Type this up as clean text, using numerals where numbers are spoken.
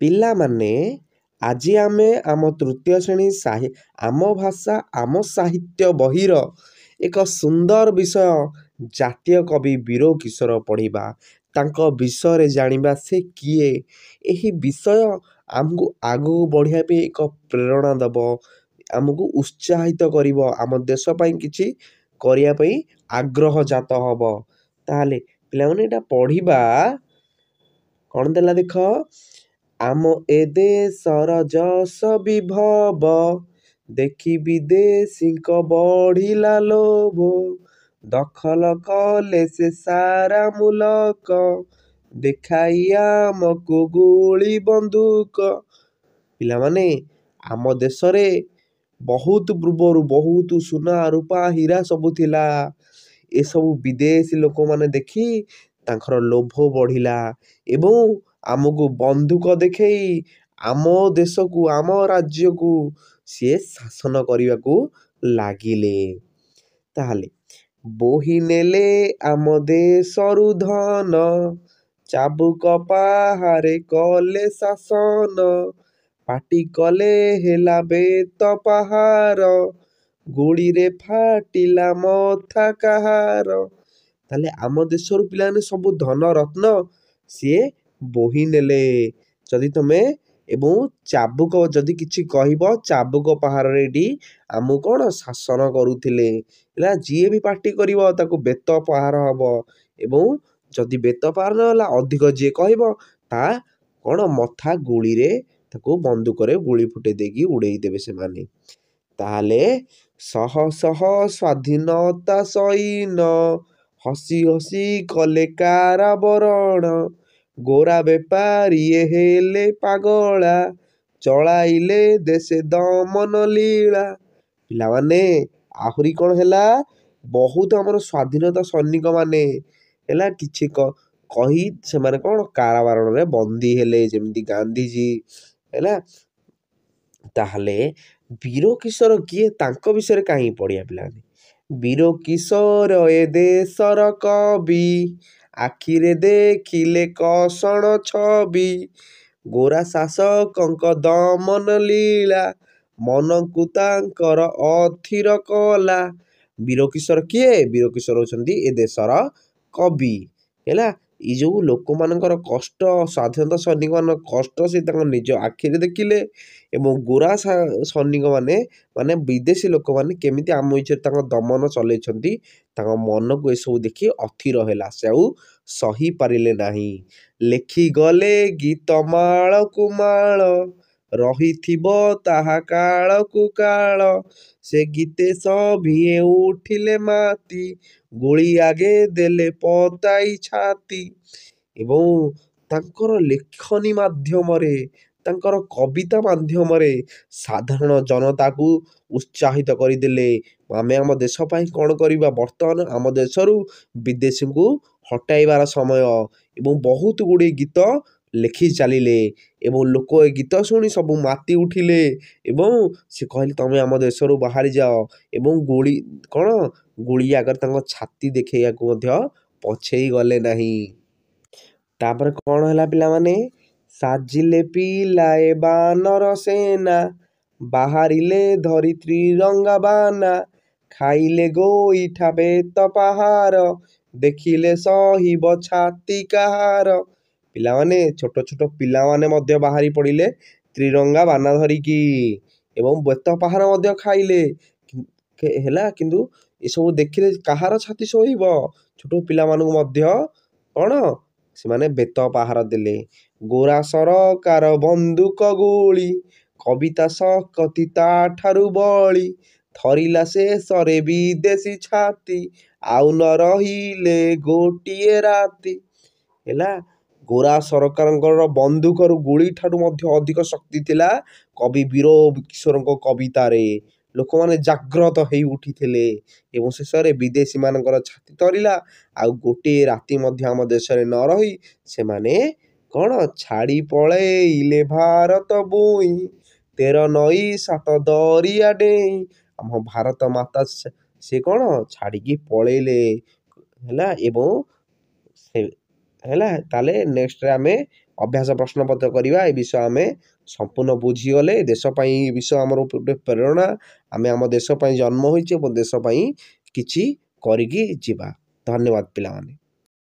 ପିଲାମାନେ ଆଜି ଆମେ ଆମ ତୃତୀୟ ଶ୍ରେଣୀ ଆମ ଭାଷା ଆମ ସାହିତ୍ୟ ବହିର ଏକ ସୁନ୍ଦର ବିଷୟ ଜାତୀୟ କବି ବୀର କିଶୋର ପଢ଼ିବା। ତାଙ୍କ ବିଷୟରେ ଜାଣିବା ସେ କିଏ। ଏହି ବିଷୟ ଆମକୁ ଆଗକୁ ବଢ଼ିବା ପାଇଁ ଏକ ପ୍ରେରଣା ଦେବ, ଆମକୁ ଉତ୍ସାହିତ କରିବ, ଆମ ଦେଶ ପାଇଁ କିଛି କରିବା ପାଇଁ ଆଗ୍ରହ ଜାତ ହେବ। ତାହେଲେ ପିଲାମାନେ ଏଇଟା ପଢ଼ିବା। କ'ଣ ଦେଲା ଦେଖ, ଆମ ଏ ଦେଶର ଯଶ ବିଭବ, ଦେଖି ବିଦେଶୀଙ୍କ ବଢ଼ିଲା ଲୋଭ, ଦଖଲ କଲେ ସେ ସାରା ମୁଲକ, ଦେଖାଇ ଆମକୁ ଗୁଳି ବନ୍ଧୁକ। ପିଲାମାନେ ଆମ ଦେଶରେ ବହୁତ ପୂର୍ବରୁ ବହୁତ ସୁନା ରୂପା ହୀରା ସବୁ ଥିଲା। ଏସବୁ ବିଦେଶୀ ଲୋକମାନେ ଦେଖି ତାଙ୍କର ଲୋଭ ବଢ଼ିଲା ଏବଂ ଆମକୁ ବନ୍ଧୁକ ଦେଖେଇ ଆମ ଦେଶକୁ ଆମ ରାଜ୍ୟକୁ ସିଏ ଶାସନ କରିବାକୁ ଲାଗିଲେ। ତାହେଲେ ବୋହି ନେଲେ ଆମ ଦେଶରୁ ଧନ, ଚାବୁକ ପାହାରେ କଲେ ଶାସନ, ପାଟି କଲେ ହେଲା ବେତ ପାହାର, ଗୁଳିରେ ଫାଟିଲା ମଥା କାହାର। ତାହେଲେ ଆମ ଦେଶରୁ ପିଲାମାନେ ସବୁ ଧନ ରତ୍ନ ସିଏ ବୋହି ନେଲେ। ଯଦି ତମେ ଏବଂ ଚାବୁକ ଯଦି କିଛି କହିବ, ଚାବୁକ ପାହାରରେ ଏଠି ଆମକୁ କ'ଣ ଶାସନ କରୁଥିଲେ। ହେଲା, ଯିଏ ବି ପାଟି କରିବ ତାକୁ ବେତ ପାହାର ହେବ ଏବଂ ଯଦି ବେତ ପାହାର ନ ହେଲା ଅଧିକ ଯିଏ କହିବ ତା କ'ଣ ମଥା ଗୁଳିରେ ତାକୁ ବନ୍ଧୁକରେ ଗୁଳି ଫୁଟେଇ ଦେଇକି ଉଡ଼େଇ ଦେବେ ସେମାନେ। ତାହେଲେ ଶହ ଶହ ସ୍ୱାଧୀନତା ସୈନ ହସି ହସି କଲେ କାରାବରଣ, ଗୋରା ବେପାରୀ ହେଲେ ପାଗଳା, ଚଳାଇଲେ ଦେଶେ ଦମନ ଲୀଳା। ପିଲାମାନେ ଆହୁରି କ'ଣ ହେଲା, ବହୁତ ଆମର ସ୍ୱାଧୀନତା ସୈନିକ ମାନେ ହେଲା କିଛି କହି ସେମାନେ କ'ଣ କାରାବରଣରେ ବନ୍ଦୀ ହେଲେ, ଯେମିତି ଗାନ୍ଧିଜୀ। ହେଲା, ତାହେଲେ ବୀର କିଶୋର କିଏ, ତାଙ୍କ ବିଷୟରେ କାହିଁକି ପଢ଼ିବା ପିଲାମାନେ। ବୀର କିଶୋର ଏ ଦେଶର କବି, ଆଖିରେ ଦେଖିଲେ କଷଣ ଛବି, ଗୋରା ଶାସକଙ୍କ ଦମନ ଲୀଳା, ମନକୁ ତାଙ୍କର ଅଥିର କଲା। ବୀର କିଶୋର କିଏ, ବୀର କିଶୋର ହେଉଛନ୍ତି ଏ ଦେଶର କବି। ହେଲା, ଏଇ ଯେଉଁ ଲୋକମାନଙ୍କର କଷ୍ଟ, ସ୍ୱାଧୀନତା ସୈନିକମାନଙ୍କ କଷ୍ଟ ସେ ତାଙ୍କ ନିଜ ଆଖିରେ ଦେଖିଲେ ଏବଂ ଗୋରା ସୈନିକମାନେ ମାନେ ବିଦେଶୀ ଲୋକମାନେ କେମିତି ଆମ ଇଚ୍ଛାରେ ତାଙ୍କ ଦମନ ଚଲେଇଛନ୍ତି, ତାଙ୍କ ମନକୁ ଏସବୁ ଦେଖି ଅଥିର ହେଲା, ସେ ଆଉ ସହି ପାରିଲେ ନାହିଁ। ଲେଖିଗଲେ ଗୀତ ମାଳକୁ ମାଳ, ରହିଥିବ ତାହା କାଳକୁ କାଳ, ସେ ଗୀତେ ସଭିଏ ଉଠିଲେ ମାତି, ଗୁଳି ଆଗେ ଦେଲେ ପତାଇ ଛାତି। ଏବଂ ତାଙ୍କର ଲେଖନୀ ମାଧ୍ୟମରେ, ତାଙ୍କର କବିତା ମାଧ୍ୟମରେ ସାଧାରଣ ଜନତାକୁ ଉତ୍ସାହିତ କରିଦେଲେ। ଆମେ ଆମ ଦେଶ ପାଇଁ କ'ଣ କରିବା, ବର୍ତ୍ତମାନ ଆମ ଦେଶରୁ ବିଦେଶୀଙ୍କୁ ହଟାଇବାର ସମୟ ଏବଂ ବହୁତ ଗୁଡ଼ିଏ ଗୀତ ଲେଖି ଚାଲିଲେ ଏବଂ ଲୋକ ଏ ଗୀତ ଶୁଣି ସବୁ ମାତି ଉଠିଲେ ଏବଂ ସେ କହିଲେ ତମେ ଆମ ଦେଶରୁ ବାହାରି ଯାଅ ଏବଂ ଗୁଳି ଆଗରେ ତାଙ୍କ ଛାତି ଦେଖେଇବାକୁ ମଧ୍ୟ ପଛେଇ ଗଲେ ନାହିଁ। ତାପରେ କ'ଣ ହେଲା ପିଲାମାନେ, ସାଜିଲେ ପିଲାଏ ବାନର ସେନା, ବାହାରିଲେ ଧରି ତ୍ରିରଙ୍ଗା ବାନା, ଖାଇଲେ ଗୋଇଠା ବେତ ପାହାର, ଦେଖିଲେ ସହିବ ଛାତି କାହାର। ପିଲାମାନେ ଛୋଟ ଛୋଟ ପିଲାମାନେ ମଧ୍ୟ ବାହାରି ପଡ଼ିଲେ ତ୍ରିରଙ୍ଗା ବାନା ଧରିକି ଏବଂ ବେତ ପାହାର ମଧ୍ୟ ଖାଇଲେ। ହେଲା, କିନ୍ତୁ ଏସବୁ ଦେଖିଲେ କାହାର ଛାତି ସହିବ, ଛୋଟ ପିଲାମାନଙ୍କୁ ମଧ୍ୟ କ'ଣ ସେମାନେ ବେତ ପାହାର ଦେଲେ। ଗୋରା ସରକାର ବନ୍ଧୁକ ଗୁଳି, କବିତା ଶକ୍ତି ତା ଠାରୁ ବଳି, ଥରିଲା ଶେଷରେ ବିଦେଶୀ ଛାତି, ଆଉ ନ ରହିଲେ ଗୋଟିଏ ରାତି। ହେଲା, ଗୋରା ସରକାରଙ୍କର ବନ୍ଧୁକରୁ ଗୁଳି ଠାରୁ ମଧ୍ୟ ଅଧିକ ଶକ୍ତି ଥିଲା କବି ବୀର କିଶୋରଙ୍କ କବିତାରେ। ଲୋକମାନେ ଜାଗ୍ରତ ହେଇ ଉଠିଥିଲେ ଏବଂ ଶେଷରେ ବିଦେଶୀମାନଙ୍କର ଛାତି ଥରିଲା, ଆଉ ଗୋଟିଏ ରାତି ମଧ୍ୟ ଆମ ଦେଶରେ ନ ରହି ସେମାନେ କ'ଣ ଛାଡ଼ି ପଳେଇଲେ ଭାରତ ଭୂଇଁ, 13 ନଈ 7 ଦରିଆ ଡେଇଁ। ଆମ ଭାରତ ମାତା ସେ କ'ଣ ଛାଡ଼ିକି ପଳେଇଲେ। ହେଲା, ଏବଂ ହେଲା, ତାହେଲେ ନେକ୍ସଟରେ ଆମେ ଅଭ୍ୟାସ ପ୍ରଶ୍ନପତ୍ର କରିବା। ଏ ବିଷୟ ଆମେ ସମ୍ପୂର୍ଣ୍ଣ ବୁଝିଗଲେ ଦେଶ ପାଇଁ ଏ ବିଷୟ ଆମର ଗୋଟେ ପ୍ରେରଣା। ଆମେ ଆମ ଦେଶ ପାଇଁ ଜନ୍ମ ହୋଇଛେ ଏବଂ ଦେଶ ପାଇଁ କିଛି କରିକି ଯିବା। ଧନ୍ୟବାଦ ପିଲାମାନେ।